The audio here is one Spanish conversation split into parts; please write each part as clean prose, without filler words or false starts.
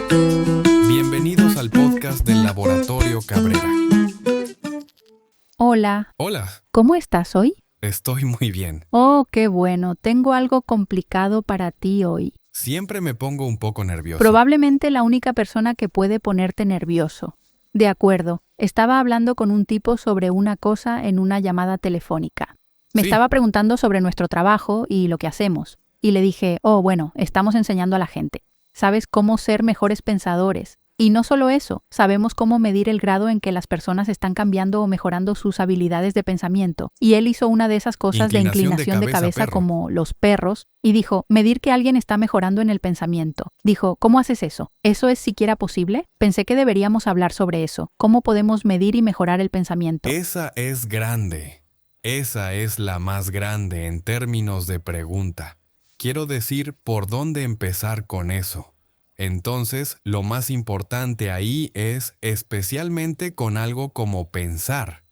Bienvenidos al podcast del Laboratorio Cabrera. Hola, Hola, ¿cómo estás hoy? estoy muy bien. Oh, qué bueno, tengo algo complicado para ti hoy. Siempre me pongo un poco nervioso. Probablemente la única persona que puede ponerte nervioso. De acuerdo, estaba hablando con un tipo sobre una cosa en una llamada telefónica. Me Sí. estaba preguntando sobre nuestro trabajo y lo que hacemos. Y le dije, bueno, estamos enseñando a la gente. ¿Sabes cómo ser mejores pensadores? Y no solo eso, sabemos cómo medir el grado en que las personas están cambiando o mejorando sus habilidades de pensamiento. Y él hizo una de esas cosas de inclinación de cabeza perro. como los perros y dijo, medir que alguien está mejorando en el pensamiento. Dijo, ¿cómo haces eso? ¿Eso es siquiera posible? Pensé que deberíamos hablar sobre eso. ¿Cómo podemos medir y mejorar el pensamiento? Esa es grande. Esa es la más grande en términos de pregunta. Quiero decir, ¿por dónde empezar con eso? Entonces, lo más importante ahí es especialmente con algo como pensar.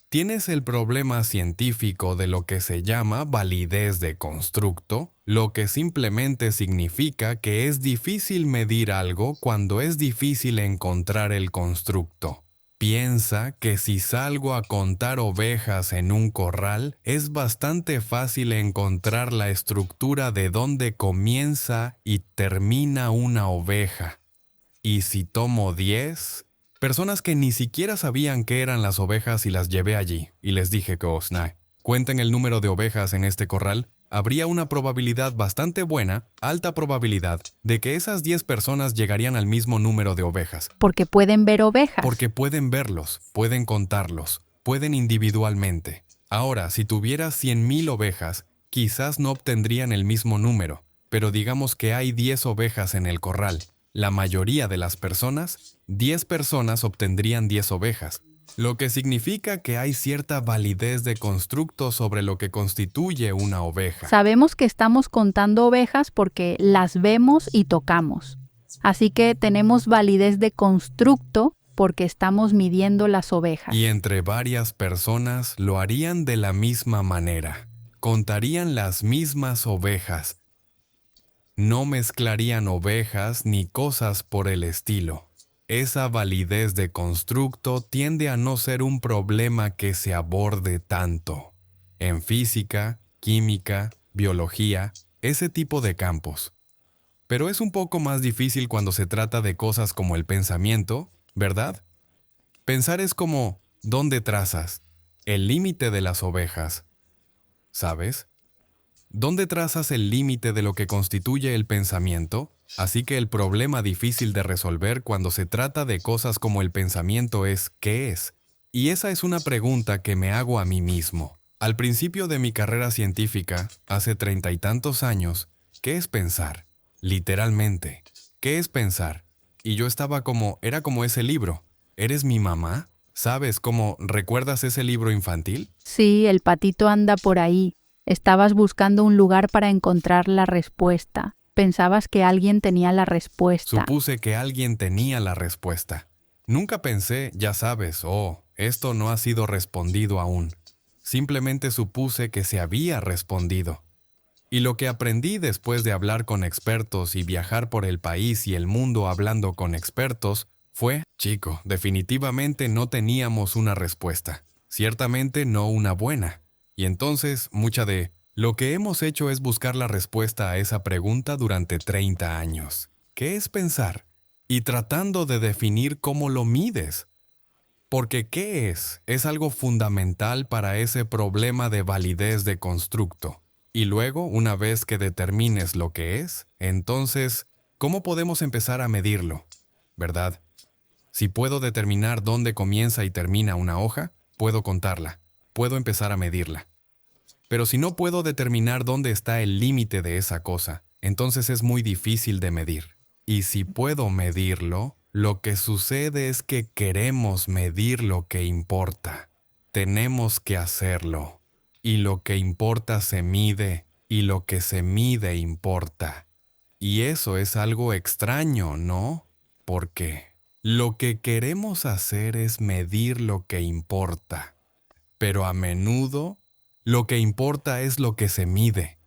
Tienes el problema científico de lo que se llama validez de constructo, lo que simplemente significa que es difícil medir algo cuando es difícil encontrar el constructo. Piensa que si salgo a contar ovejas en un corral, es bastante fácil encontrar la estructura de dónde comienza y termina una oveja. Y si tomo 10, personas que ni siquiera sabían qué eran las ovejas y las llevé allí, y les dije que cuenten el número de ovejas en este corral, habría una probabilidad bastante buena, alta probabilidad, de que esas 10 personas llegarían al mismo número de ovejas. Porque pueden ver ovejas. Porque pueden verlos, pueden contarlos, pueden individualmente. Ahora, si tuvieras 100,000 ovejas, quizás no obtendrían el mismo número, pero digamos que hay 10 ovejas en el corral. La mayoría de las personas, 10 personas obtendrían 10 ovejas, lo que significa que hay cierta validez de constructo sobre lo que constituye una oveja. Sabemos que estamos contando ovejas porque las vemos y tocamos. Así que tenemos validez de constructo porque estamos midiendo las ovejas. Y entre varias personas lo harían de la misma manera. Contarían las mismas ovejas. No mezclarían ovejas ni cosas por el estilo. Esa validez de constructo tiende a no ser un problema que se aborde tanto. En física, química, biología, ese tipo de campos. Pero es un poco más difícil cuando se trata de cosas como el pensamiento, ¿verdad? Pensar es como, ¿dónde trazas? El límite de las ovejas. ¿Sabes? ¿Dónde trazas el límite de lo que constituye el pensamiento? Así que el problema difícil de resolver cuando se trata de cosas como el pensamiento es ¿qué es? Y esa es una pregunta que me hago a mí mismo. Al principio de mi carrera científica, hace 30 y tantos años, ¿qué es pensar? Literalmente, ¿qué es pensar? Y yo era como ese libro. ¿Eres mi mamá? ¿Sabes cómo recuerdas ese libro infantil? Sí, el patito anda por ahí. Estabas buscando un lugar para encontrar la respuesta. Pensabas que alguien tenía la respuesta. Supuse que alguien tenía la respuesta. Nunca pensé, ya sabes, esto no ha sido respondido aún. Simplemente supuse que se había respondido. Y lo que aprendí después de hablar con expertos y viajar por el país y el mundo hablando con expertos fue, chico, definitivamente no teníamos una respuesta. Ciertamente no una buena. Y entonces, lo que hemos hecho es buscar la respuesta a esa pregunta durante 30 años. ¿Qué es pensar? Y tratando de definir cómo lo mides. Porque ¿qué es algo fundamental para ese problema de validez de constructo. Y luego, una vez que determines lo que es, entonces, ¿cómo podemos empezar a medirlo? ¿Verdad? Si puedo determinar dónde comienza y termina una hoja, puedo contarla, puedo empezar a medirla. Pero si no puedo determinar dónde está el límite de esa cosa, entonces es muy difícil de medir. Y si puedo medirlo, lo que sucede es que queremos medir lo que importa. Tenemos que hacerlo. Y lo que importa se mide, y lo que se mide importa. Y eso es algo extraño, ¿no? Porque lo que queremos hacer es medir lo que importa. Pero a menudo, lo que importa es lo que se mide.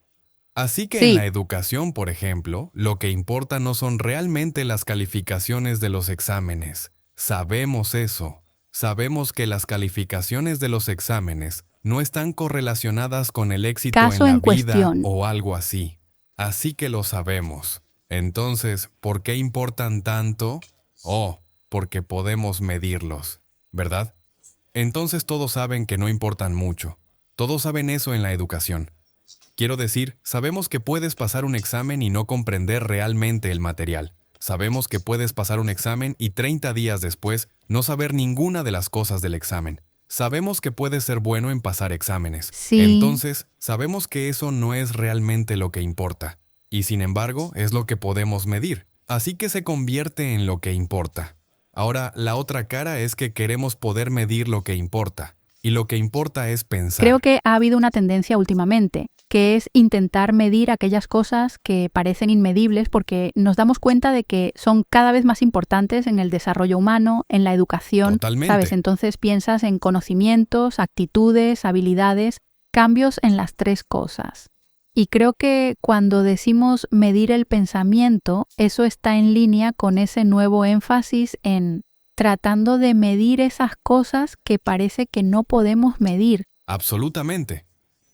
Así que en Sí, la educación, por ejemplo, lo que importa no son realmente las calificaciones de los exámenes. Sabemos eso. Sabemos que las calificaciones de los exámenes no están correlacionadas con el éxito en caso la en vida cuestión. o algo así. Así que lo sabemos. Entonces, ¿por qué importan tanto? Oh, porque podemos medirlos, ¿verdad? Entonces todos saben que no importan mucho. Todos saben eso en la educación. Quiero decir, sabemos que puedes pasar un examen y no comprender realmente el material. Sabemos que puedes pasar un examen y 30 días después no saber ninguna de las cosas del examen. Sabemos que puedes ser bueno en pasar exámenes. Sí, Entonces, sabemos que eso no es realmente lo que importa. Y sin embargo, es lo que podemos medir. Así que se convierte en lo que importa. Ahora, la otra cara es que queremos poder medir lo que importa. Y lo que importa es creo pensar. que ha habido una tendencia últimamente, que es intentar medir aquellas cosas que parecen inmedibles porque nos damos cuenta de que son cada vez más importantes en el desarrollo humano, en la educación, ¿sabes? Totalmente. Entonces piensas en conocimientos, actitudes, habilidades, cambios en las tres cosas. Y creo que cuando decimos medir el pensamiento, eso está en línea con ese nuevo énfasis en tratando de medir esas cosas que parece que no podemos medir. Absolutamente.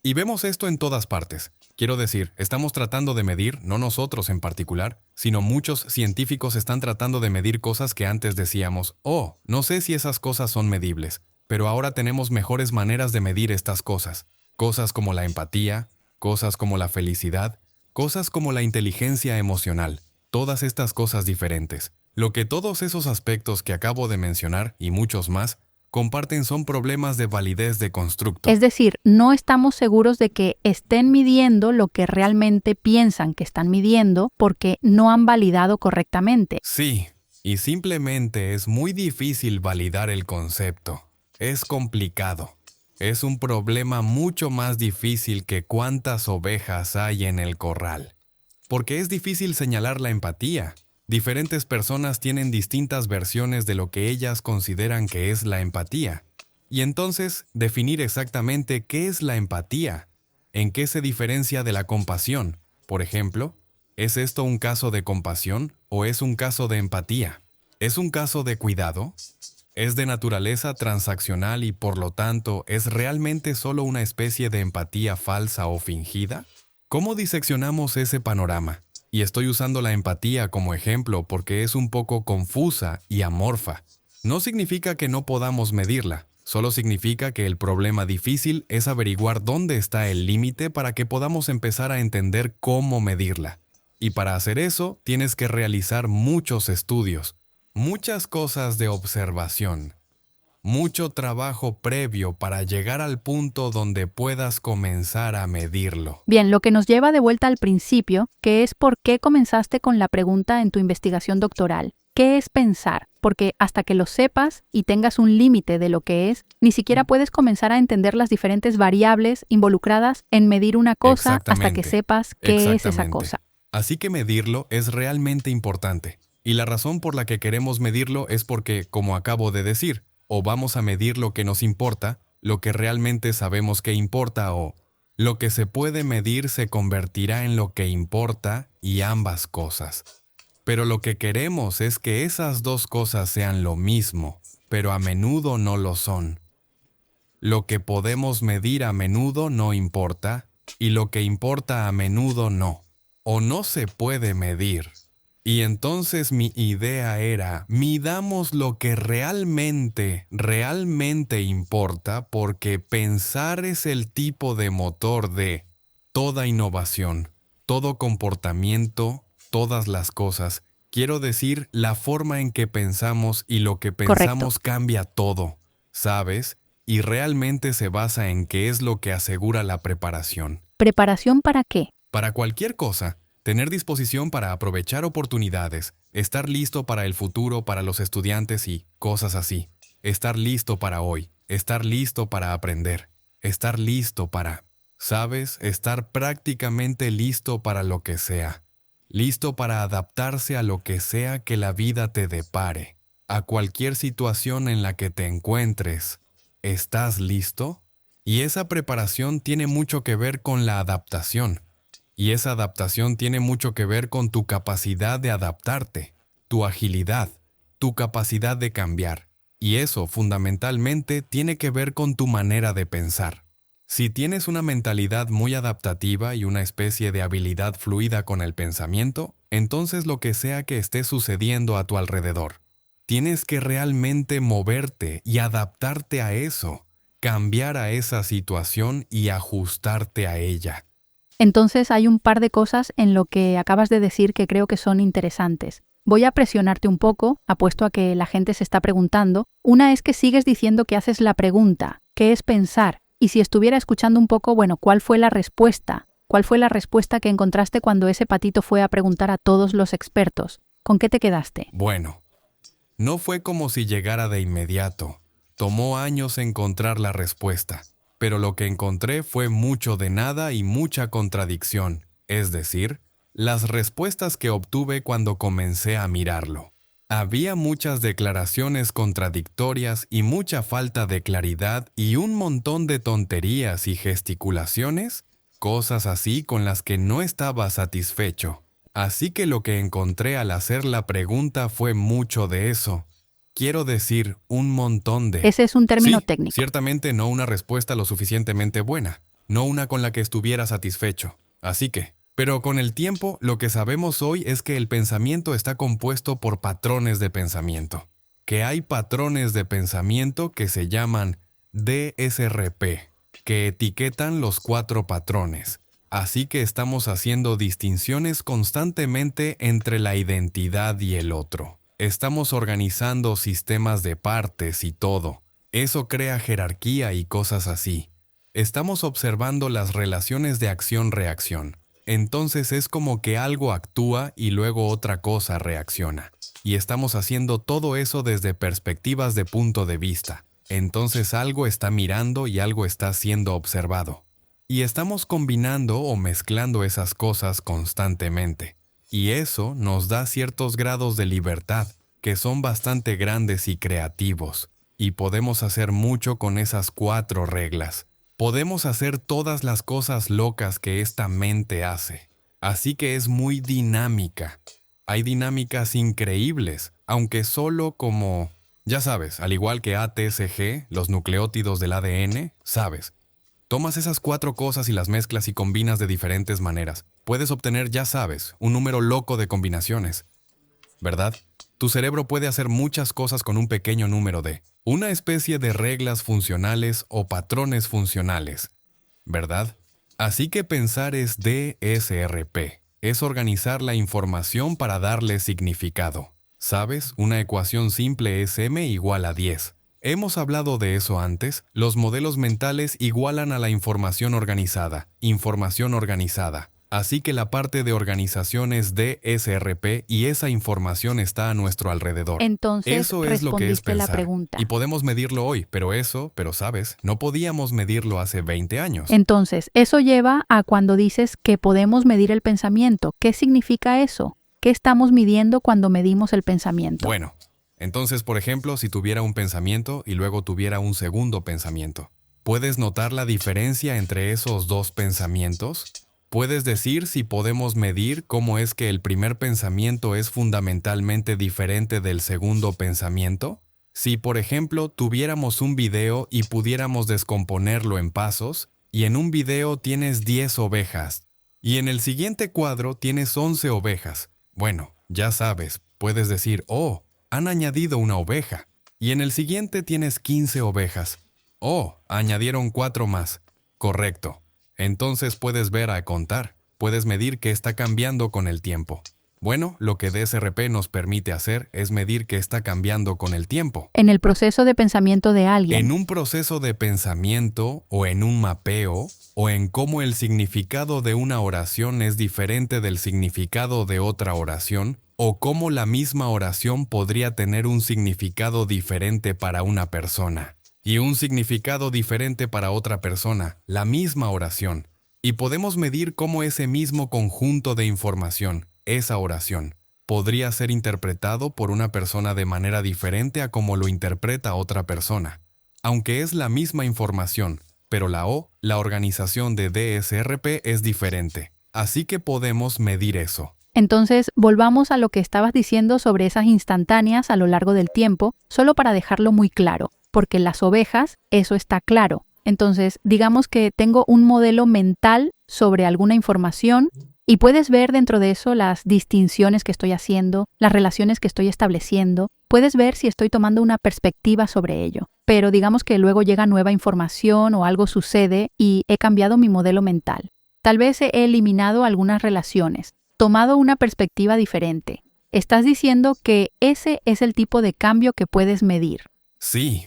Y vemos esto en todas partes. Quiero decir, estamos tratando de medir, no nosotros en particular, sino muchos científicos están tratando de medir cosas que antes decíamos, oh, no sé si esas cosas son medibles, pero ahora tenemos mejores maneras de medir estas cosas. Cosas como la empatía, cosas como la felicidad, cosas como la inteligencia emocional, todas estas cosas diferentes. Lo que todos esos aspectos que acabo de mencionar y muchos más comparten son problemas de validez de Es constructo. decir, no estamos seguros de que estén midiendo lo que realmente piensan que están midiendo porque no han validado correctamente. Sí, y simplemente es muy difícil validar el concepto. Es complicado. Es un problema mucho más difícil que cuántas ovejas hay en el corral. Porque es difícil señalar la empatía. Diferentes personas tienen distintas versiones de lo que ellas consideran que es la empatía. Y entonces, definir exactamente qué es la empatía, en qué se diferencia de la compasión. Por ejemplo, ¿es esto un caso de compasión o es un caso de empatía? ¿Es un caso de cuidado? ¿Es de naturaleza transaccional y por lo tanto es realmente solo una especie de empatía falsa o fingida? ¿Cómo diseccionamos ese panorama? Y estoy usando la empatía como ejemplo porque es un poco confusa y amorfa. No significa que no podamos medirla, solo significa que el problema difícil es averiguar dónde está el límite para que podamos empezar a entender cómo medirla. Y para hacer eso, tienes que realizar muchos estudios, muchas cosas de observación, mucho trabajo previo para llegar al punto donde puedas comenzar a medirlo. Bien, lo que nos lleva de vuelta al principio, que es por qué comenzaste con la pregunta en tu investigación doctoral. ¿Qué es pensar? Porque hasta que lo sepas y tengas un límite de lo que es, ni siquiera puedes comenzar a entender las diferentes variables involucradas en medir una cosa hasta que Exactamente, sepas qué es esa exactamente. cosa. Así que medirlo es realmente importante. Y la razón por la que queremos medirlo es porque, como acabo de decir, o vamos a medir lo que nos importa, lo que realmente sabemos que importa, o lo que se puede medir se convertirá en lo que importa y ambas cosas. Pero lo que queremos es que esas dos cosas sean lo mismo, pero a menudo no lo son. Lo que podemos medir a menudo no importa, y lo que importa a menudo no, o no se puede medir. Y entonces mi idea era, midamos lo que realmente importa, porque pensar es el tipo de motor de toda innovación, todo comportamiento, todas las cosas. Quiero decir, la forma en que pensamos y lo que Correcto. pensamos cambia todo, ¿sabes? Y realmente se basa en qué es lo que asegura la preparación. ¿Preparación para qué? Para cualquier cosa, tener disposición para aprovechar oportunidades, estar listo para el futuro para los estudiantes y cosas así. Estar listo para hoy, estar listo para aprender, estar listo para, ¿sabes? Estar prácticamente listo para lo que sea. Listo para adaptarse a lo que sea que la vida te depare, a cualquier situación en la que te encuentres. ¿Estás listo? Y esa preparación tiene mucho que ver con la adaptación. Y esa adaptación tiene mucho que ver con tu capacidad de adaptarte, tu agilidad, tu capacidad de cambiar. Y eso, fundamentalmente, tiene que ver con tu manera de pensar. Si tienes una mentalidad muy adaptativa y una especie de habilidad fluida con el pensamiento, entonces lo que sea que esté sucediendo a tu alrededor, tienes que realmente moverte y adaptarte a eso, cambiar a esa situación y ajustarte a ella. Entonces hay un par de cosas en lo que acabas de decir que creo que son interesantes. Voy a presionarte un poco, apuesto a que la gente se está preguntando. Una es que sigues diciendo que haces la pregunta, ¿qué es pensar? Y si estuviera escuchando un poco, bueno, ¿cuál fue la respuesta? ¿Cuál fue la respuesta que encontraste cuando ese patito fue a preguntar a todos los expertos? ¿Con qué te quedaste? Bueno, no fue como si llegara de inmediato. Tomó años encontrar la respuesta, pero lo que encontré fue mucho de nada y mucha contradicción, es decir, las respuestas que obtuve cuando comencé a mirarlo. Había muchas declaraciones contradictorias y mucha falta de claridad y un montón de tonterías y gesticulaciones, cosas así con las que no estaba satisfecho. Así que lo que encontré al hacer la pregunta fue mucho de eso. Quiero decir, un montón de... Ese es un término Sí, técnico. ciertamente no una respuesta lo suficientemente buena, no una con la que estuviera satisfecho. Así que... Pero con el tiempo, lo que sabemos hoy es que el pensamiento está compuesto por patrones de pensamiento. Que hay patrones de pensamiento que se llaman DSRP, que etiquetan los 4 patrones. Así que estamos haciendo distinciones constantemente entre la identidad y el otro. Estamos organizando sistemas de partes y todo. Eso crea jerarquía y cosas así. Estamos observando las relaciones de acción-reacción. Entonces es como que algo actúa y luego otra cosa reacciona. Y estamos haciendo todo eso desde perspectivas de punto de vista. Entonces algo está mirando y algo está siendo observado. Y estamos combinando o mezclando esas cosas constantemente. Y eso nos da ciertos grados de libertad, que son bastante grandes y creativos. Y podemos hacer mucho con esas 4 reglas. Podemos hacer todas las cosas locas que esta mente hace. Así que es muy dinámica. Hay dinámicas increíbles, aunque solo como... Ya sabes, al igual que ATCG, los nucleótidos del ADN, sabes. Tomas esas 4 cosas y las mezclas y combinas de diferentes maneras. Puedes obtener, ya sabes, un número loco de combinaciones. ¿Verdad? Tu cerebro puede hacer muchas cosas con un pequeño número de... Una especie de reglas funcionales o patrones funcionales, ¿verdad? Así que pensar es DSRP. Es organizar la información para darle significado. ¿Sabes? Una ecuación simple es m igual a 10. Hemos hablado de eso antes. Los modelos mentales igualan a la información organizada. Así que la parte de organización es DSRP y esa información está a nuestro alrededor. Entonces Eso es lo que es respondiste la pensar. pregunta. Y podemos medirlo hoy, pero sabes, no podíamos medirlo hace 20 años. Entonces, eso lleva a cuando dices que podemos medir el pensamiento. ¿Qué significa eso? ¿Qué estamos midiendo cuando medimos el pensamiento? Bueno, entonces, por ejemplo, si tuviera un pensamiento y luego tuviera un segundo pensamiento, ¿puedes notar la diferencia entre esos 2 pensamientos? ¿Puedes decir si podemos medir cómo es que el primer pensamiento es fundamentalmente diferente del segundo pensamiento? Si, por ejemplo, tuviéramos un video y pudiéramos descomponerlo en pasos, y en un video tienes 10 ovejas, y en el siguiente cuadro tienes 11 ovejas. Bueno, ya sabes, puedes decir, oh, han añadido una oveja, y en el siguiente tienes 15 ovejas. Oh, añadieron 4 más. Correcto. Entonces puedes ver a contar, puedes medir qué está cambiando con el tiempo. Bueno, lo que DSRP nos permite hacer es medir qué está cambiando con el tiempo. En el proceso de pensamiento de alguien. En un proceso de pensamiento, o en un mapeo, o en cómo el significado de una oración es diferente del significado de otra oración, o cómo la misma oración podría tener un significado diferente para una persona. Y un significado diferente para otra persona, la misma oración. Y podemos medir cómo ese mismo conjunto de información, esa oración, podría ser interpretado por una persona de manera diferente a como lo interpreta otra persona. Aunque es la misma información, pero la organización de DSRP es diferente. Así que podemos medir eso. Entonces, volvamos a lo que estabas diciendo sobre esas instantáneas a lo largo del tiempo, solo para dejarlo muy claro, porque las ovejas, eso está claro. Entonces, digamos que tengo un modelo mental sobre alguna información y puedes ver dentro de eso las distinciones que estoy haciendo, las relaciones que estoy estableciendo. Puedes ver si estoy tomando una perspectiva sobre ello. Pero digamos que luego llega nueva información o algo sucede y he cambiado mi modelo mental. Tal vez he eliminado algunas relaciones, tomado una perspectiva diferente. Estás diciendo que ese es el tipo de cambio que puedes medir. Sí.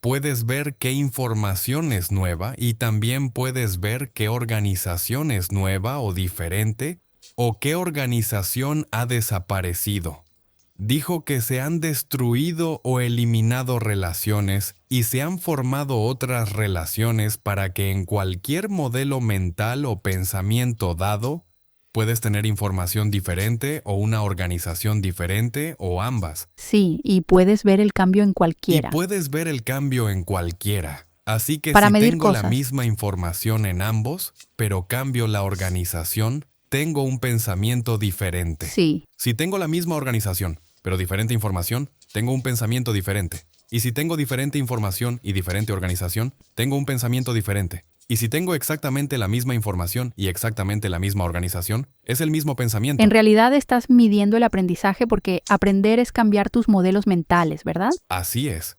Puedes ver qué información es nueva y también puedes ver qué organización es nueva o diferente o qué organización ha desaparecido. Dijo que se han destruido o eliminado relaciones y se han formado otras relaciones para que en cualquier modelo mental o pensamiento dado, puedes tener información diferente o una organización diferente o ambas. Sí, y puedes ver el cambio en Y cualquiera. puedes ver el cambio en cualquiera. Así que Para si medir tengo la cosas. misma información en ambos, pero cambio la organización, tengo un pensamiento diferente. Sí, Si tengo la misma organización, pero diferente información, tengo un pensamiento diferente. Y si tengo diferente información y diferente organización, tengo un pensamiento diferente. Y si tengo exactamente la misma información y exactamente la misma organización, es el mismo pensamiento. en realidad estás midiendo el aprendizaje porque aprender es cambiar tus modelos mentales, ¿verdad? Así es.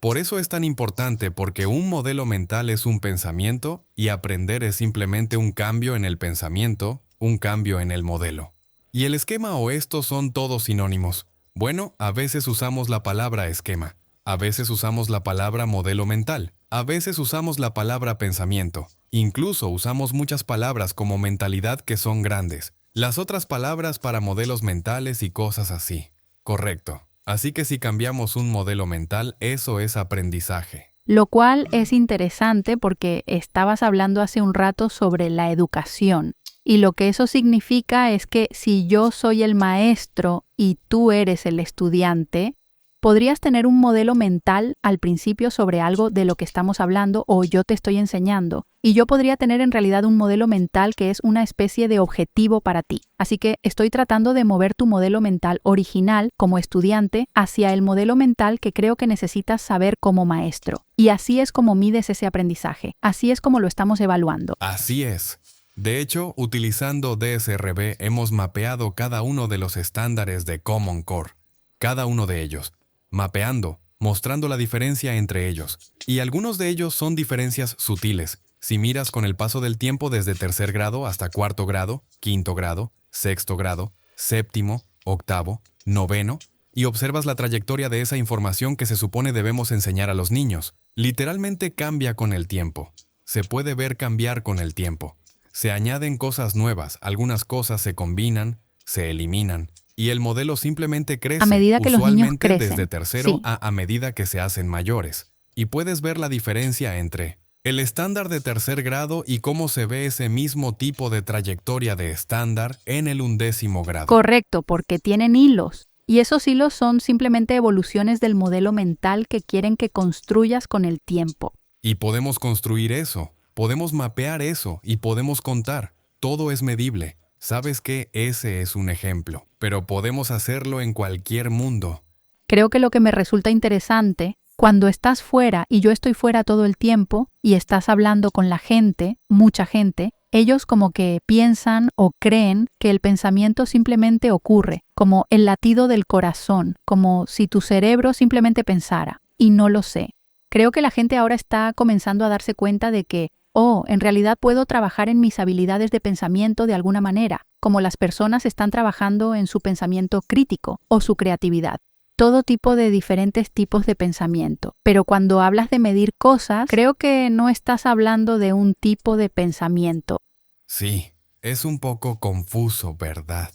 Por eso es tan importante, porque un modelo mental es un pensamiento y aprender es simplemente un cambio en el pensamiento, un cambio en el modelo. Y el esquema o esto son todos sinónimos. Bueno, a veces usamos la palabra esquema, a veces usamos la palabra modelo mental, a veces usamos la palabra pensamiento. Incluso usamos muchas palabras como mentalidad que son grandes. Las otras palabras para modelos mentales y cosas así. Correcto. Así que si cambiamos un modelo mental, eso es aprendizaje. Lo cual es interesante porque estabas hablando hace un rato sobre la educación. Y lo que eso significa es que si yo soy el maestro y tú eres el estudiante, podrías tener un modelo mental al principio sobre algo de lo que estamos hablando o yo te estoy enseñando. Y yo podría tener en realidad un modelo mental que es una especie de objetivo para ti. Así que estoy tratando de mover tu modelo mental original como estudiante hacia el modelo mental que creo que necesitas saber como maestro. Y así es como mides ese aprendizaje. Así es como lo estamos evaluando. Así es. De hecho, utilizando DSRB hemos mapeado cada uno de los estándares de Common Core, cada uno de ellos, mapeando, mostrando la diferencia entre ellos. Y algunos de ellos son diferencias sutiles. Si miras con el paso del tiempo desde tercer grado hasta cuarto grado, quinto grado, sexto grado, séptimo, octavo, noveno, y observas la trayectoria de esa información que se supone debemos enseñar a los niños, literalmente cambia con el tiempo. Se puede ver cambiar con el tiempo. Se añaden cosas nuevas, algunas cosas se combinan, se eliminan, y el modelo simplemente crece, A medida que los niños usualmente crecen. desde tercero Sí. a medida que se hacen mayores. Y puedes ver la diferencia entre el estándar de tercer grado y cómo se ve ese mismo tipo de trayectoria de estándar en el 11º grado. Correcto, porque tienen hilos. Y esos hilos son simplemente evoluciones del modelo mental que quieren que construyas con el tiempo. Y podemos construir eso, podemos mapear eso y podemos contar. Todo es medible. Sabes que ese es un ejemplo, pero podemos hacerlo en cualquier mundo. Creo que lo que me resulta interesante, cuando estás fuera y yo estoy fuera todo el tiempo y estás hablando con la gente, mucha gente, ellos como que piensan o creen que el pensamiento simplemente ocurre, como el latido del corazón, como si tu cerebro simplemente pensara, y no lo sé. Creo que la gente ahora está comenzando a darse cuenta de que, en realidad puedo trabajar en mis habilidades de pensamiento de alguna manera, como las personas están trabajando en su pensamiento crítico o su creatividad. Todo tipo de diferentes tipos de pensamiento. Pero cuando hablas de medir cosas, creo que no estás hablando de un tipo de pensamiento. Sí, es un poco confuso, ¿verdad?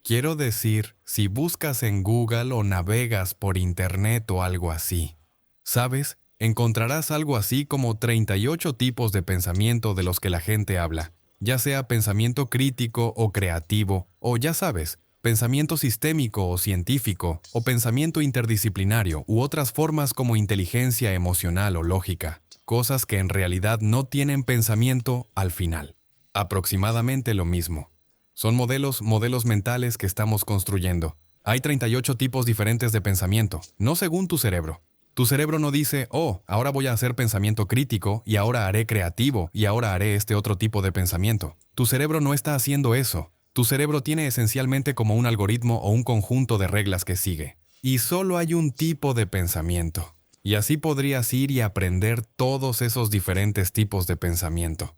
Quiero decir, si buscas en Google o navegas por Internet o algo así, ¿sabes? Encontrarás algo así como 38 tipos de pensamiento de los que la gente habla, ya sea pensamiento crítico o creativo, o ya sabes, pensamiento sistémico o científico, o pensamiento interdisciplinario, u otras formas como inteligencia emocional o lógica, cosas que en realidad no tienen pensamiento al final. Aproximadamente lo mismo. Son modelos mentales que estamos construyendo. Hay 38 tipos diferentes de pensamiento, no según tu cerebro. Tu cerebro no dice, oh, ahora voy a hacer pensamiento crítico, y ahora haré creativo, y ahora haré este otro tipo de pensamiento. Tu cerebro no está haciendo eso. Tu cerebro tiene esencialmente como un algoritmo o un conjunto de reglas que sigue. Y solo hay un tipo de pensamiento. Y así podrías ir y aprender todos esos diferentes tipos de pensamiento.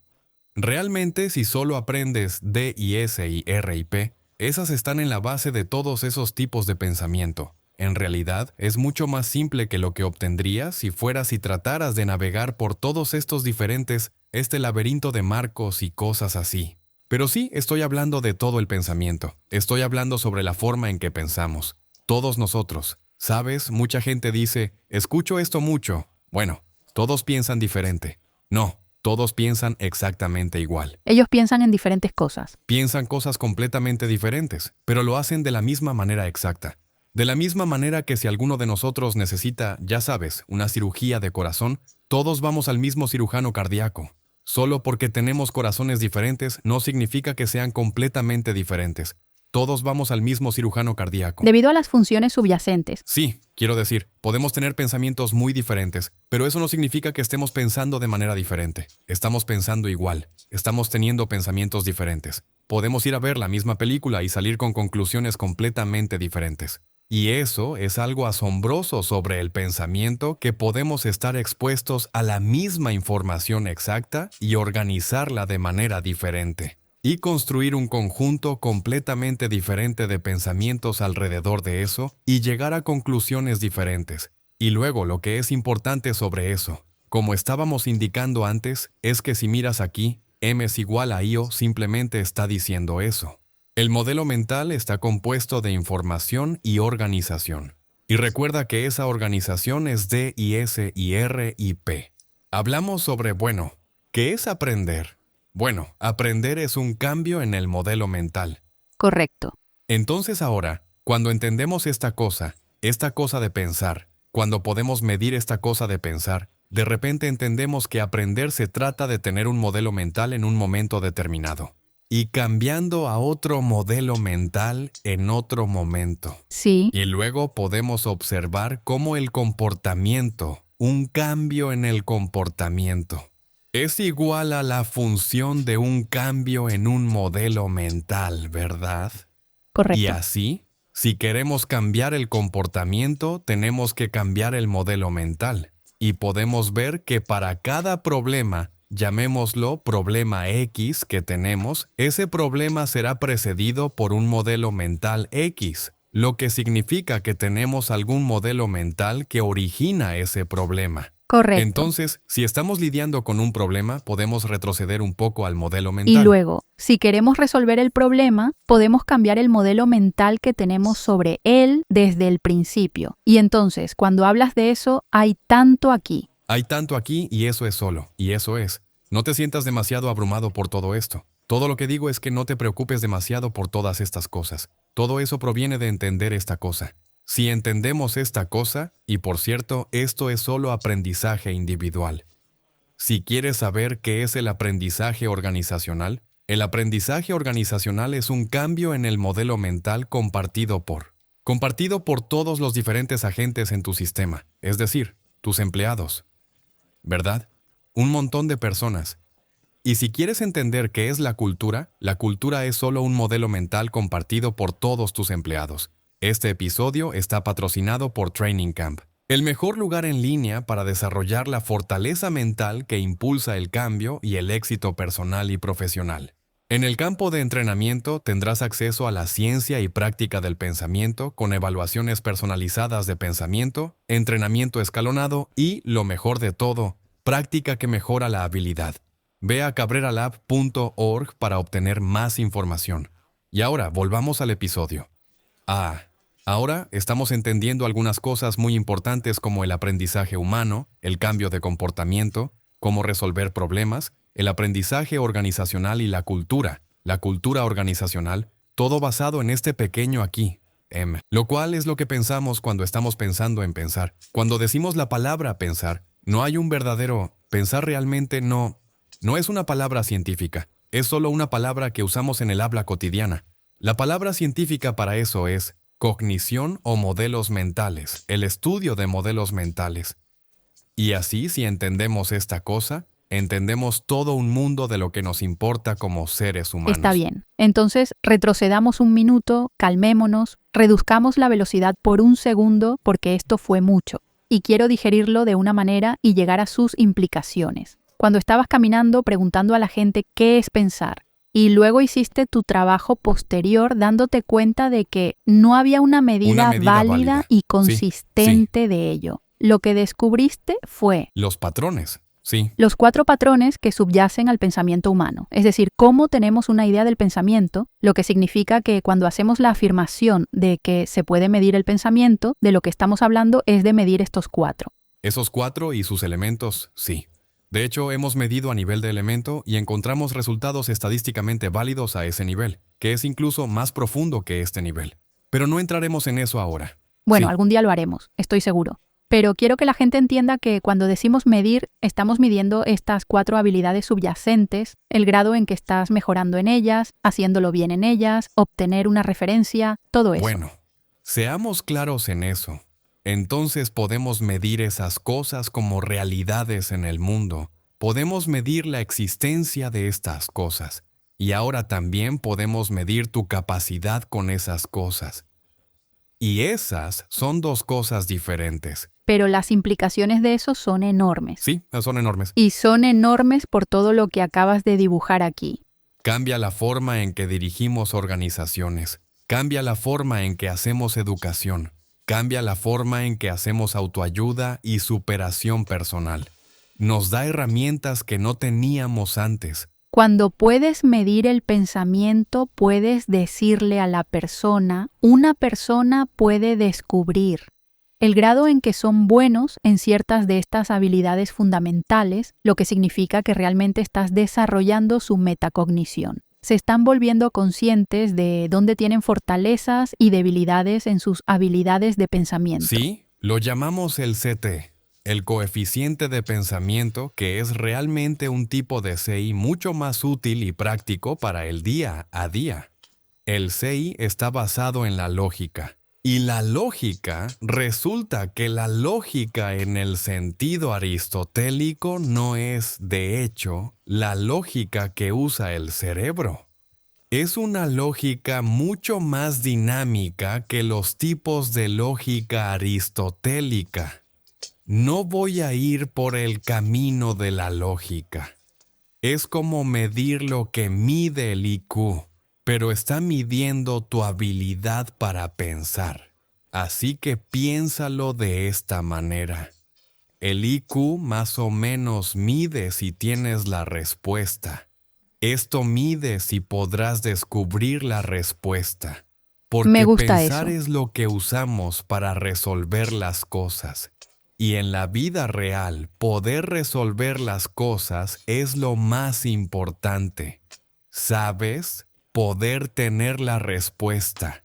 Realmente, si solo aprendes D y S y R y P, esas están en la base de todos esos tipos de pensamiento. En realidad, es mucho más simple que lo que obtendrías si fueras y trataras de navegar por todos estos diferentes, este laberinto de marcos y cosas así. Pero sí, estoy hablando de todo el pensamiento. Estoy hablando sobre la forma en que pensamos. Todos nosotros. ¿Sabes? Mucha gente dice, escucho esto mucho. Bueno, todos piensan diferente. No, todos piensan exactamente igual. Ellos piensan en diferentes cosas. Piensan cosas completamente diferentes, pero lo hacen de la misma manera exacta. De la misma manera que si alguno de nosotros necesita, ya sabes, una cirugía de corazón, todos vamos al mismo cirujano cardíaco. Solo porque tenemos corazones diferentes no significa que sean completamente diferentes. Todos vamos al mismo cirujano cardíaco. Debido a las funciones subyacentes. Sí, quiero decir, podemos tener pensamientos muy diferentes, pero eso no significa que estemos pensando de manera diferente. Estamos pensando igual. Estamos teniendo pensamientos diferentes. Podemos ir a ver la misma película y salir con conclusiones completamente diferentes. Y eso es algo asombroso sobre el pensamiento, que podemos estar expuestos a la misma información exacta y organizarla de manera diferente. Y construir un conjunto completamente diferente de pensamientos alrededor de eso y llegar a conclusiones diferentes. Y luego lo que es importante sobre eso, como estábamos indicando antes, es que si miras aquí, M es igual a IO simplemente está diciendo eso. El modelo mental está compuesto de información y organización. Y recuerda que esa organización es D y S y R y P. Hablamos sobre, ¿qué es aprender? Bueno, aprender es un cambio en el modelo mental. Correcto. Entonces ahora, cuando entendemos esta cosa de pensar, cuando podemos medir esta cosa de pensar, de repente entendemos que aprender se trata de tener un modelo mental en un momento determinado. Y cambiando a otro modelo mental en otro momento. Sí. Y luego podemos observar cómo el comportamiento, un cambio en el comportamiento, es igual a la función de un cambio en un modelo mental, ¿verdad? Correcto. Y así, si queremos cambiar el comportamiento, tenemos que cambiar el modelo mental. Y podemos ver que para cada problema, llamémoslo problema X que tenemos, ese problema será precedido por un modelo mental X, lo que significa que tenemos algún modelo mental que origina ese problema. Correcto. Entonces, si estamos lidiando con un problema, podemos retroceder un poco al modelo mental. Y luego, si queremos resolver el problema, podemos cambiar el modelo mental que tenemos sobre él desde el principio. Y entonces, cuando hablas de eso, hay tanto aquí. Hay tanto aquí y eso es solo, y eso es. No te sientas demasiado abrumado por todo esto. Todo lo que digo es que no te preocupes demasiado por todas estas cosas. Todo eso proviene de entender esta cosa. Si entendemos esta cosa, y por cierto, esto es solo aprendizaje individual. Si quieres saber qué es el aprendizaje organizacional es un cambio en el modelo mental compartido por todos los diferentes agentes en tu sistema, es decir, tus empleados. ¿Verdad? Un montón de personas. Y si quieres entender qué es la cultura es solo un modelo mental compartido por todos tus empleados. Este episodio está patrocinado por Training Camp, el mejor lugar en línea para desarrollar la fortaleza mental que impulsa el cambio y el éxito personal y profesional. En el campo de entrenamiento tendrás acceso a la ciencia y práctica del pensamiento con evaluaciones personalizadas de pensamiento, entrenamiento escalonado y, lo mejor de todo, práctica que mejora la habilidad. Ve a cabreralab.org para obtener más información. Y ahora, volvamos al episodio. Ahora estamos entendiendo algunas cosas muy importantes como el aprendizaje humano, el cambio de comportamiento, cómo resolver problemas, el aprendizaje organizacional y la cultura organizacional, todo basado en este pequeño aquí, M. Lo cual es lo que pensamos cuando estamos pensando en pensar. Cuando decimos la palabra pensar, no hay un verdadero pensar realmente no es una palabra científica. Es solo una palabra que usamos en el habla cotidiana. La palabra científica para eso es cognición o modelos mentales, el estudio de modelos mentales. Y así, si entendemos esta cosa, entendemos todo un mundo de lo que nos importa como seres humanos. Está bien. Entonces, retrocedamos un minuto, calmémonos, reduzcamos la velocidad por un segundo porque esto fue mucho. Y quiero digerirlo de una manera y llegar a sus implicaciones. Cuando estabas caminando preguntando a la gente qué es pensar, y luego hiciste tu trabajo posterior dándote cuenta de que no había una medida válida y consistente de ello. Lo que descubriste fue los patrones, sí. Los 4 patrones que subyacen al pensamiento humano. Es decir, cómo tenemos una idea del pensamiento, lo que significa que cuando hacemos la afirmación de que se puede medir el pensamiento, de lo que estamos hablando es de medir estos 4. Esos 4 y sus elementos, sí. De hecho, hemos medido a nivel de elemento y encontramos resultados estadísticamente válidos a ese nivel, que es incluso más profundo que este nivel. Pero no entraremos en eso ahora. Bueno, Sí. algún día lo haremos, estoy seguro. Pero quiero que la gente entienda que cuando decimos medir, estamos midiendo estas 4 habilidades subyacentes, el grado en que estás mejorando en ellas, haciéndolo bien en ellas, obtener una referencia, todo eso. Bueno, seamos claros en eso. Entonces podemos medir esas cosas como realidades en el mundo. Podemos medir la existencia de estas cosas. Y ahora también podemos medir tu capacidad con esas cosas. Y esas son 2 cosas diferentes. Pero las implicaciones de eso son enormes. Sí, son enormes. Y son enormes por todo lo que acabas de dibujar aquí. Cambia la forma en que dirigimos organizaciones. Cambia la forma en que hacemos educación. Cambia la forma en que hacemos autoayuda y superación personal. Nos da herramientas que no teníamos antes. Cuando puedes medir el pensamiento, puedes decirle a la persona, una persona puede descubrir el grado en que son buenos en ciertas de estas habilidades fundamentales, lo que significa que realmente estás desarrollando su metacognición. Se están volviendo conscientes de dónde tienen fortalezas y debilidades en sus habilidades de pensamiento. Sí, lo llamamos el CT, el coeficiente de pensamiento, que es realmente un tipo de CI mucho más útil y práctico para el día a día. El CI está basado en la lógica. Y la lógica, resulta que la lógica en el sentido aristotélico no es, de hecho, la lógica que usa el cerebro. Es una lógica mucho más dinámica que los tipos de lógica aristotélica. No voy a ir por el camino de la lógica. Es como medir lo que mide el IQ, pero está midiendo tu habilidad para pensar. Así que piénsalo de esta manera. El IQ más o menos mide si tienes la respuesta. Esto mide si podrás descubrir la respuesta. Porque Me gusta pensar eso. es lo que usamos para resolver las cosas. Y en la vida real, poder resolver las cosas es lo más importante. ¿Sabes? Poder tener la respuesta.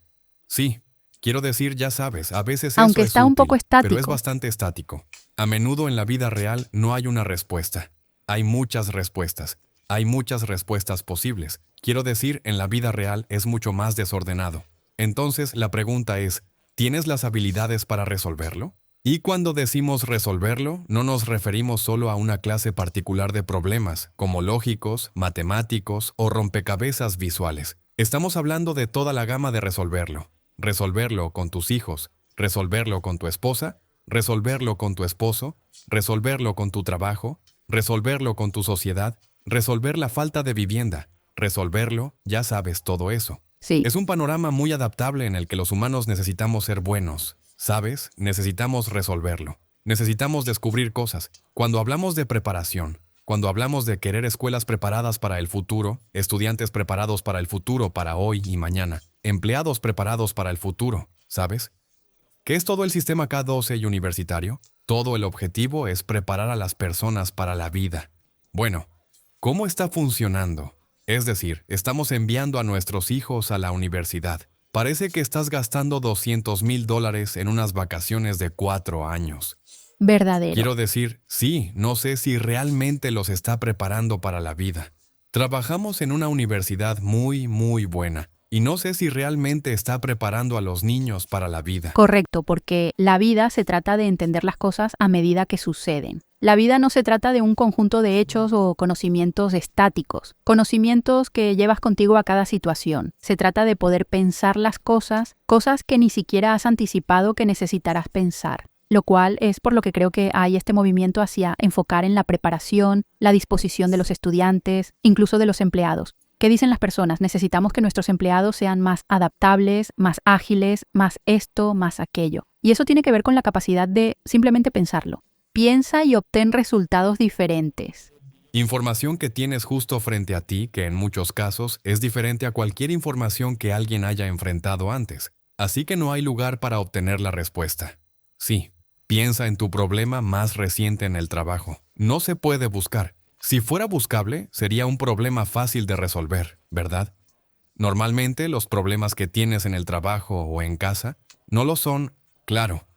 Sí, quiero decir, ya sabes, a veces Aunque eso es está un útil, poco estático. pero es bastante estático. A menudo en la vida real no hay una respuesta. Hay muchas respuestas. Hay muchas respuestas posibles. Quiero decir, en la vida real es mucho más desordenado. Entonces, la pregunta es, ¿tienes las habilidades para resolverlo? Y cuando decimos resolverlo, no nos referimos solo a una clase particular de problemas, como lógicos, matemáticos o rompecabezas visuales. Estamos hablando de toda la gama de resolverlo. Resolverlo con tus hijos, resolverlo con tu esposa, resolverlo con tu esposo, resolverlo con tu trabajo, resolverlo con tu sociedad, resolver la falta de vivienda, resolverlo, ya sabes todo eso. Sí. Es un panorama muy adaptable en el que los humanos necesitamos ser buenos. ¿Sabes? Necesitamos resolverlo. Necesitamos descubrir cosas. Cuando hablamos de preparación, cuando hablamos de querer escuelas preparadas para el futuro, estudiantes preparados para el futuro, para hoy y mañana, empleados preparados para el futuro, ¿sabes? ¿Qué es todo el sistema K12 y universitario? Todo el objetivo es preparar a las personas para la vida. Bueno, ¿cómo está funcionando? Es decir, estamos enviando a nuestros hijos a la universidad. Parece que estás gastando $200,000 en unas vacaciones de 4 años. Verdadero. Quiero decir, sí, no sé si realmente los está preparando para la vida. Trabajamos en una universidad muy, muy buena, y no sé si realmente está preparando a los niños para la vida. Correcto, porque la vida se trata de entender las cosas a medida que suceden. La vida no se trata de un conjunto de hechos o conocimientos estáticos, conocimientos que llevas contigo a cada situación. Se trata de poder pensar las cosas, cosas que ni siquiera has anticipado que necesitarás pensar. Lo cual es por lo que creo que hay este movimiento hacia enfocar en la preparación, la disposición de los estudiantes, incluso de los empleados. ¿Qué dicen las personas? Necesitamos que nuestros empleados sean más adaptables, más ágiles, más esto, más aquello. Y eso tiene que ver con la capacidad de simplemente pensarlo. Piensa y obtén resultados diferentes. Información que tienes justo frente a ti, que en muchos casos es diferente a cualquier información que alguien haya enfrentado antes. Así que no hay lugar para obtener la respuesta. Sí, piensa en tu problema más reciente en el trabajo. No se puede buscar. Si fuera buscable, sería un problema fácil de resolver, ¿verdad? Normalmente, los problemas que tienes en el trabajo o en casa no lo son, claro.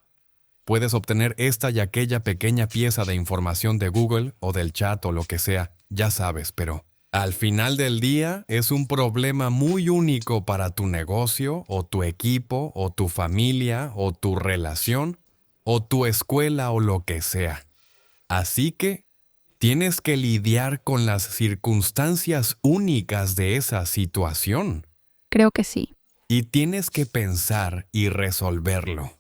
Puedes obtener esta y aquella pequeña pieza de información de Google o del chat o lo que sea, ya sabes, pero al final del día es un problema muy único para tu negocio o tu equipo o tu familia o tu relación o tu escuela o lo que sea. Así que tienes que lidiar con las circunstancias únicas de esa situación Creo que sí. y tienes que pensar y resolverlo.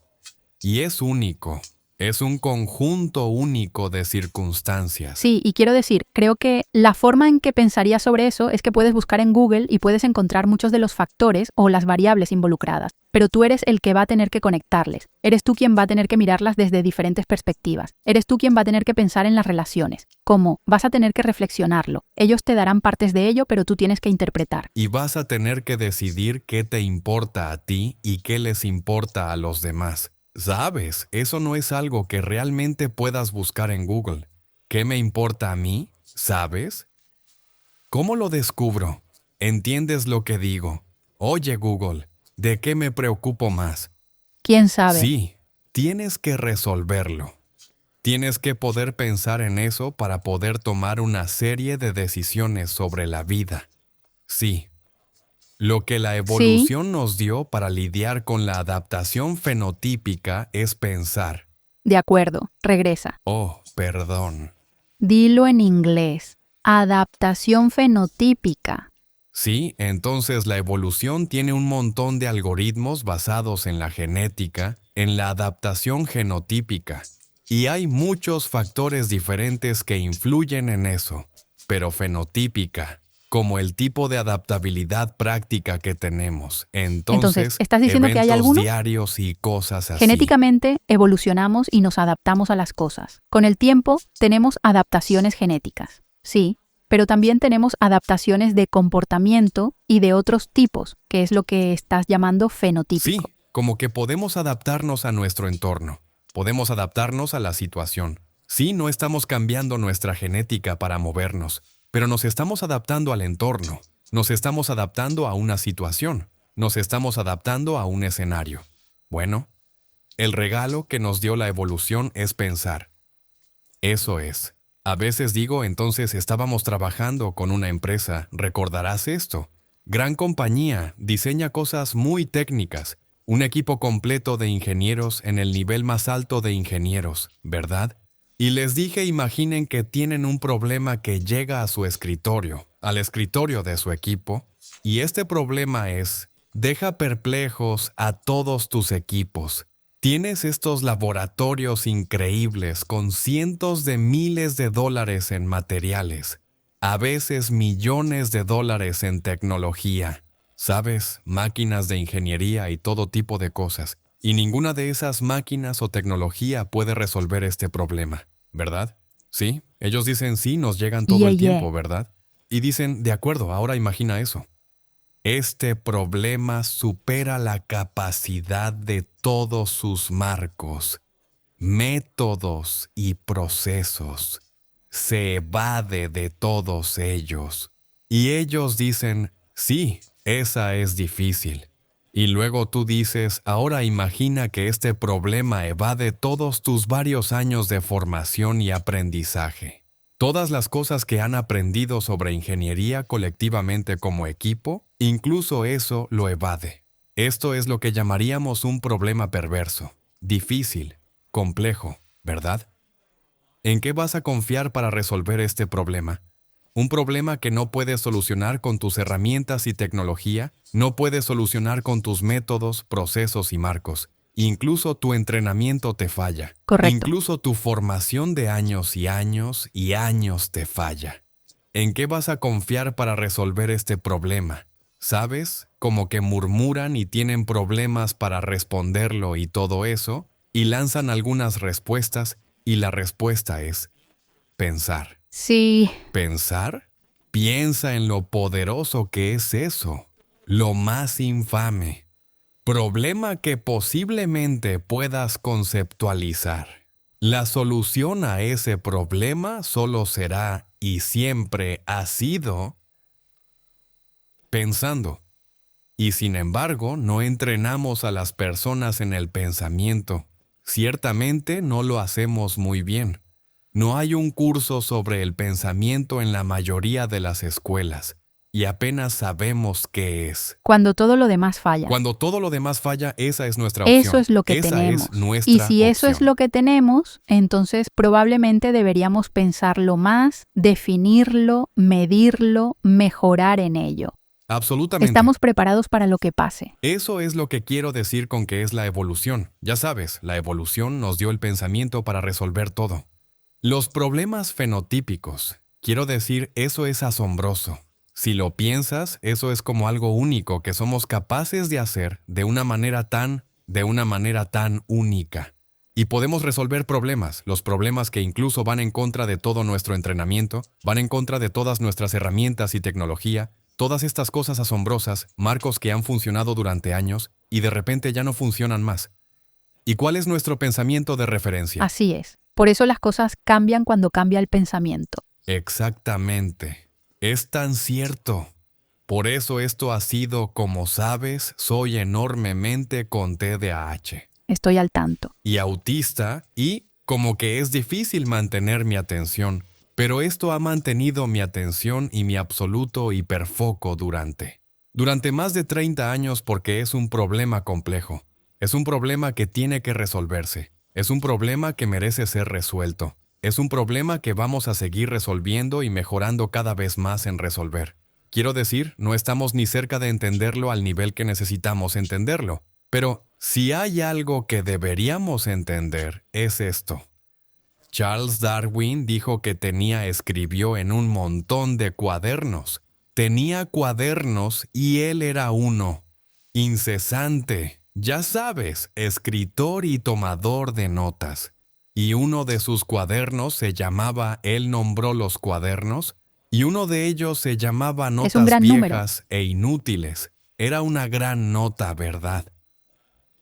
Y es único, es un conjunto único de circunstancias. Sí, y quiero decir, creo que la forma en que pensaría sobre eso es que puedes buscar en Google y puedes encontrar muchos de los factores o las variables involucradas, pero tú eres el que va a tener que conectarles. Eres tú quien va a tener que mirarlas desde diferentes perspectivas. Eres tú quien va a tener que pensar en las relaciones. ¿Cómo? Vas a tener que reflexionarlo. Ellos te darán partes de ello, pero tú tienes que interpretar. Y vas a tener que decidir qué te importa a ti y qué les importa a los demás. ¿Sabes? Eso no es algo que realmente puedas buscar en Google. ¿Qué me importa a mí? ¿Sabes? ¿Cómo lo descubro? ¿Entiendes lo que digo? Oye, Google, ¿de qué me preocupo más? ¿Quién sabe? Sí, tienes que resolverlo. Tienes que poder pensar en eso para poder tomar una serie de decisiones sobre la vida. Sí. Lo que la Sí, evolución nos dio para lidiar con la adaptación fenotípica es pensar. de acuerdo. Regresa. Oh, perdón. Dilo en inglés. Adaptación fenotípica. Sí, entonces la evolución tiene un montón de algoritmos basados en la genética, en la adaptación genotípica. Y hay muchos factores diferentes que influyen en eso, pero fenotípica, como el tipo de adaptabilidad práctica que tenemos. Entonces, Entonces, ¿estás diciendo que hay eventos algunos? diarios y cosas así. Genéticamente evolucionamos y nos adaptamos a las cosas. Con el tiempo tenemos adaptaciones genéticas, sí, pero también tenemos adaptaciones de comportamiento y de otros tipos, que es lo que estás llamando Sí, fenotípico. como que podemos adaptarnos a nuestro entorno. Podemos adaptarnos a la situación. Sí, no estamos cambiando nuestra genética para movernos, pero nos estamos adaptando al entorno. Nos estamos adaptando a una situación. Nos estamos adaptando a un escenario. Bueno, el regalo que nos dio la evolución es pensar. Eso es. A veces digo, entonces estábamos trabajando con una empresa, ¿recordarás esto? Gran compañía, diseña cosas muy técnicas, un equipo completo de ingenieros en el nivel más alto de ingenieros, ¿verdad? Y les dije, imaginen que tienen un problema que llega a su escritorio, al escritorio de su equipo, y este problema es, deja perplejos a todos tus equipos. Tienes estos laboratorios increíbles con cientos de miles de dólares en materiales, a veces millones de dólares en tecnología, ¿sabes? Máquinas de ingeniería y todo tipo de cosas. Y ninguna de esas máquinas o tecnología puede resolver este problema, ¿verdad? Sí, ellos dicen sí, nos llegan todo el Yeah. tiempo, ¿verdad? Y dicen, de acuerdo, ahora imagina eso. Este problema supera la capacidad de todos sus marcos, métodos y procesos. Se evade de todos ellos. Y ellos dicen, sí, esa es difícil. Y luego tú dices, ahora imagina que este problema evade todos tus varios años de formación y aprendizaje. Todas las cosas que han aprendido sobre ingeniería colectivamente como equipo, incluso eso lo evade. Esto es lo que llamaríamos un problema perverso, difícil, complejo, ¿verdad? ¿En qué vas a confiar para resolver este problema? Un problema que no puedes solucionar con tus herramientas y tecnología, no puedes solucionar con tus métodos, procesos y marcos. Incluso tu entrenamiento te falla. Correcto. Incluso tu formación de años y años y años te falla. ¿En qué vas a confiar para resolver este problema? ¿Sabes? Como que murmuran y tienen problemas para responderlo y todo eso, y lanzan algunas respuestas, y la respuesta es pensar. Sí, ¿Pensar? Piensa en lo poderoso que es eso, lo más infame. Problema que posiblemente puedas conceptualizar. La solución a ese problema solo será, y siempre ha sido, pensando. Y sin embargo, no entrenamos a las personas en el pensamiento. Ciertamente no lo hacemos muy bien. No hay un curso sobre el pensamiento en la mayoría de las escuelas, y apenas sabemos qué es. cuando todo lo demás falla. Cuando todo lo demás falla, esa es nuestra opción. Eso es lo que Esa tenemos. es nuestra Y si eso es opción. lo que tenemos, entonces probablemente deberíamos pensarlo más, definirlo, medirlo, mejorar en ello. Absolutamente. Estamos preparados para lo que pase. Eso es lo que quiero decir con que es la evolución. Ya sabes, la evolución nos dio el pensamiento para resolver todo. Los problemas fenotípicos. Quiero decir, eso es asombroso. Si lo piensas, eso es como algo único que somos capaces de hacer de una manera tan única. Y podemos resolver problemas, los problemas que incluso van en contra de todo nuestro entrenamiento, van en contra de todas nuestras herramientas y tecnología, todas estas cosas asombrosas, marcos que han funcionado durante años y de repente ya no funcionan más. ¿Y cuál es nuestro pensamiento de referencia? Así es. Por eso las cosas cambian cuando cambia el pensamiento. Exactamente. Es tan cierto. Por eso esto ha sido, como sabes, soy enormemente con TDAH. Estoy al tanto. Y autista, y como que es difícil mantener mi atención, pero esto ha mantenido mi atención y mi absoluto hiperfoco durante más de 30 años porque es un problema complejo. Es un problema que tiene que resolverse. Es un problema que merece ser resuelto. Es un problema que vamos a seguir resolviendo y mejorando cada vez más en resolver. Quiero decir, no estamos ni cerca de entenderlo al nivel que necesitamos entenderlo. Pero si hay algo que deberíamos entender, es esto. Charles Darwin dijo que escribió en un montón de cuadernos. Tenía cuadernos y él era uno. Incesante, ya sabes, escritor y tomador de notas. Y uno de sus cuadernos se llamaba, él nombró los cuadernos, y uno de ellos se llamaba Notas gran Viejas e Inútiles. Era una gran nota, ¿verdad?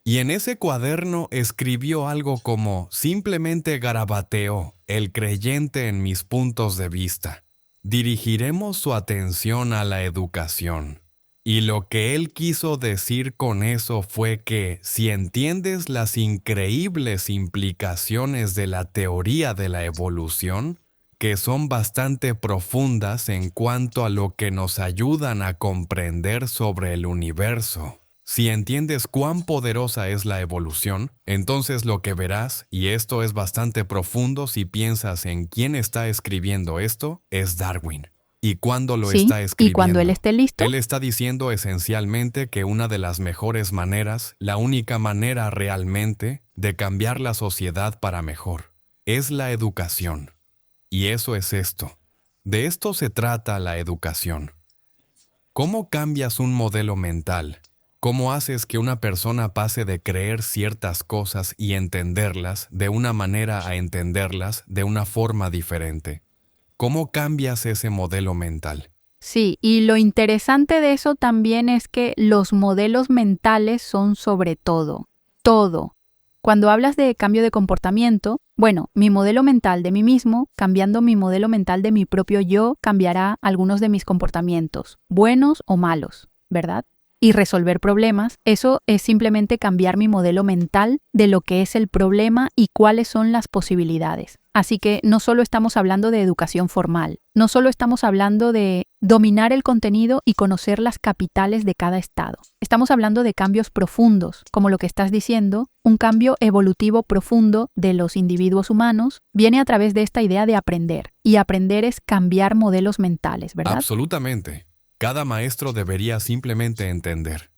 Y en ese cuaderno escribió algo como, simplemente garabateó, el creyente en mis puntos de vista. Dirigiremos su atención a la educación. Y lo que él quiso decir con eso fue que, si entiendes las increíbles implicaciones de la teoría de la evolución, que son bastante profundas en cuanto a lo que nos ayudan a comprender sobre el universo, si entiendes cuán poderosa es la evolución, entonces lo que verás, y esto es bastante profundo si piensas en quién está escribiendo esto, es Darwin. ¿Y cuándo lo Sí, está escribiendo? y cuando él esté listo, Él está diciendo esencialmente que una de las mejores maneras, la única manera realmente, de cambiar la sociedad para mejor, es la educación. Y eso es esto. De esto se trata la educación. ¿Cómo cambias un modelo mental? ¿Cómo haces que una persona pase de creer ciertas cosas y entenderlas de una manera a entenderlas de una forma diferente? ¿Cómo cambias ese modelo mental? sí, y lo interesante de eso también es que los modelos mentales son sobre todo. Cuando hablas de cambio de comportamiento, bueno, mi modelo mental de mí mismo, cambiando mi modelo mental de mi propio yo, cambiará algunos de mis comportamientos, buenos o malos, ¿verdad? y resolver problemas, eso es simplemente cambiar mi modelo mental de lo que es el problema y cuáles son las posibilidades. Así que no solo estamos hablando de educación formal, no solo estamos hablando de dominar el contenido y conocer las capitales de cada estado. Estamos hablando de cambios profundos, como lo que estás diciendo, un cambio evolutivo profundo de los individuos humanos viene a través de esta idea de aprender. Y aprender es cambiar modelos mentales, ¿verdad? Absolutamente. Cada maestro debería simplemente entender.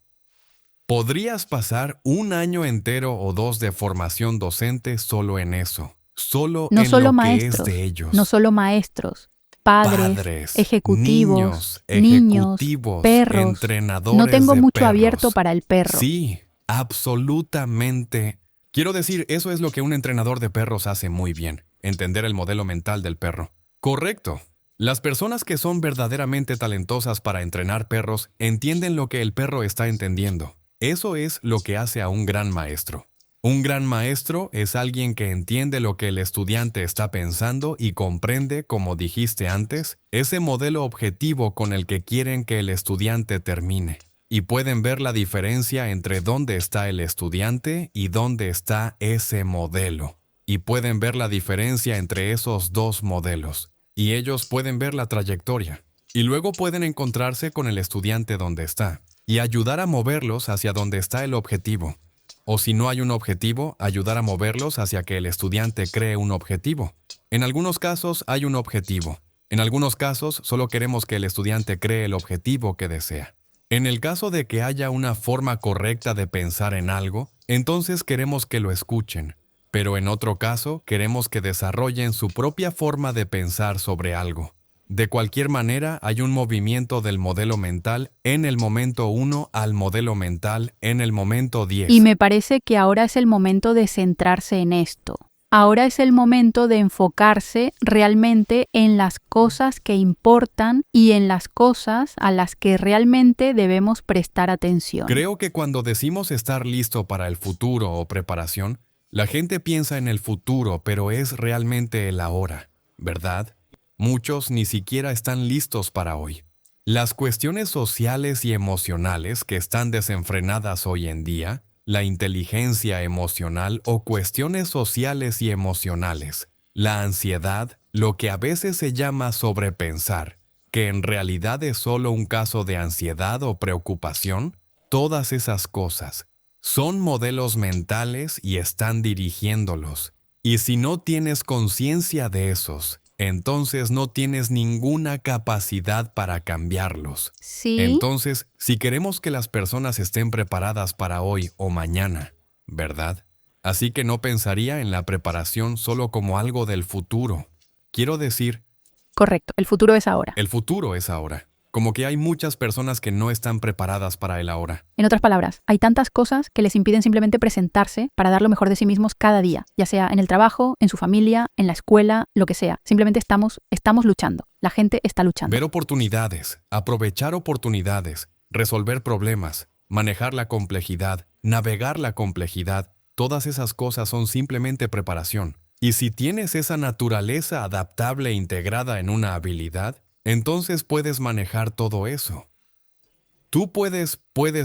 Podrías pasar un año entero o 2 de formación docente solo en eso. Solo No en solo lo maestros, que es de ellos. no solo maestros, padres, ejecutivos, niños, ejecutivos, perros. entrenadores No tengo de mucho perros. abierto para el perro. Sí, absolutamente. Quiero decir, eso es lo que un entrenador de perros hace muy bien, entender el modelo mental del perro. Correcto. Las personas que son verdaderamente talentosas para entrenar perros entienden lo que el perro está entendiendo. Eso es lo que hace a un gran maestro. Un gran maestro es alguien que entiende lo que el estudiante está pensando y comprende, como dijiste antes, ese modelo objetivo con el que quieren que el estudiante termine. Y pueden ver la diferencia entre dónde está el estudiante y dónde está ese modelo. Y pueden ver la diferencia entre esos dos modelos. Y ellos pueden ver la trayectoria. Y luego pueden encontrarse con el estudiante donde está y ayudar a moverlos hacia donde está el objetivo. O si no hay un objetivo, ayudar a moverlos hacia que el estudiante cree un objetivo. En algunos casos hay un objetivo. En algunos casos solo queremos que el estudiante cree el objetivo que desea. En el caso de que haya una forma correcta de pensar en algo, entonces queremos que lo escuchen. Pero en otro caso, queremos que desarrollen su propia forma de pensar sobre algo. De cualquier manera, hay un movimiento del modelo mental en el momento 1 al modelo mental en el momento 10. Y me parece que ahora es el momento de centrarse en esto. Ahora es el momento de enfocarse realmente en las cosas que importan y en las cosas a las que realmente debemos prestar atención. Creo que cuando decimos estar listo para el futuro o preparación, la gente piensa en el futuro, pero es realmente el ahora, ¿verdad? Muchos ni siquiera están listos para hoy. Las cuestiones sociales y emocionales que están desenfrenadas hoy en día, la inteligencia emocional o cuestiones sociales y emocionales, la ansiedad, lo que a veces se llama sobrepensar, que en realidad es solo un caso de ansiedad o preocupación, todas esas cosas son modelos mentales y están dirigiéndolos. Y si no tienes conciencia de esos, entonces no tienes ninguna capacidad para cambiarlos. Sí. Entonces, si queremos que las personas estén preparadas para hoy o mañana, ¿verdad? Así que no pensaría en la preparación solo como algo del futuro. Quiero decir, Correcto, el futuro es ahora. el futuro es ahora. Como que hay muchas personas que no están preparadas para el ahora. En otras palabras, hay tantas cosas que les impiden simplemente presentarse para dar lo mejor de sí mismos cada día, ya sea en el trabajo, en su familia, en la escuela, lo que sea. Simplemente estamos luchando. La gente está luchando. Ver oportunidades, aprovechar oportunidades, resolver problemas, manejar la complejidad, navegar la complejidad, todas esas cosas son simplemente preparación. Y si tienes esa naturaleza adaptable e integrada en una habilidad, entonces puedes manejar todo eso. Tú puedes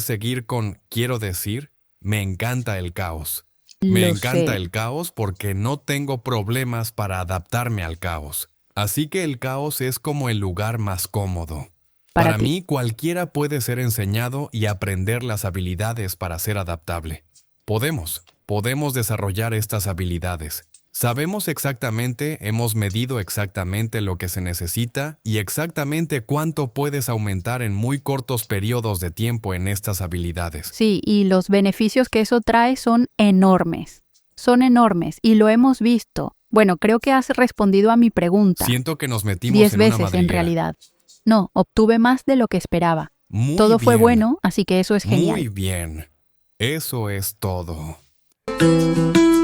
seguir con, quiero decir, me encanta el caos. Me encanta el caos porque no tengo problemas para adaptarme al caos. Así que el caos es como el lugar más cómodo. Para mí, cualquiera puede ser enseñado y aprender las habilidades para ser adaptable. Podemos desarrollar estas habilidades. Sabemos exactamente, hemos medido exactamente lo que se necesita y exactamente cuánto puedes aumentar en muy cortos periodos de tiempo en estas habilidades. Sí, y los beneficios que eso trae son enormes. Son enormes y lo hemos visto. Bueno, creo que has respondido a mi pregunta. Siento que nos metimos 10 en una veces madriguera. en realidad. No, obtuve más de lo que esperaba. Muy Todo fue bien. bueno, así que eso es genial. Muy bien. Eso es todo.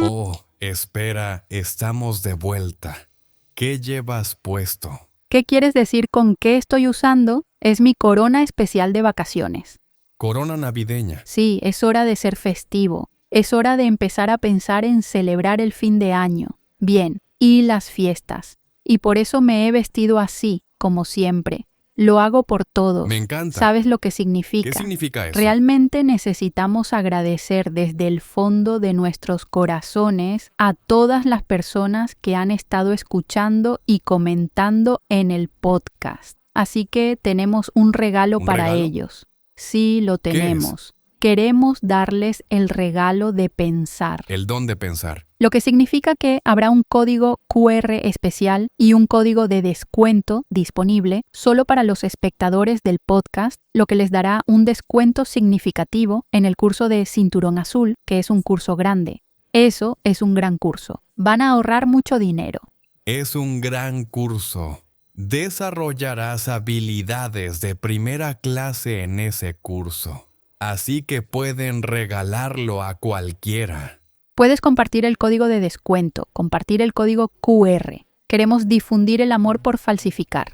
Oh, espera, estamos de vuelta. ¿Qué llevas puesto? ¿Qué quieres decir con qué estoy usando? Es mi corona especial de vacaciones. Corona navideña. Sí, es hora de ser festivo. Es hora de empezar a pensar en celebrar el fin de año. Bien, y las fiestas. Y por eso me he vestido así, como siempre. Lo hago por todos. Me encanta. ¿Sabes lo que significa? ¿Qué significa eso? Realmente necesitamos agradecer desde el fondo de nuestros corazones a todas las personas que han estado escuchando y comentando en el podcast. Así que tenemos un regalo ¿Un para regalo? ellos. Sí, lo ¿Qué tenemos. Queremos darles el regalo de pensar. El don de pensar. Lo que significa que habrá un código QR especial y un código de descuento disponible solo para los espectadores del podcast, lo que les dará un descuento significativo en el curso de Cinturón Azul, que es un curso grande. Eso es un gran curso. Van a ahorrar mucho dinero. Es un gran curso. Desarrollarás habilidades de primera clase en ese curso. Así que pueden regalarlo a cualquiera. Puedes compartir el código de descuento, compartir el código QR. Queremos difundir el amor por falsificar.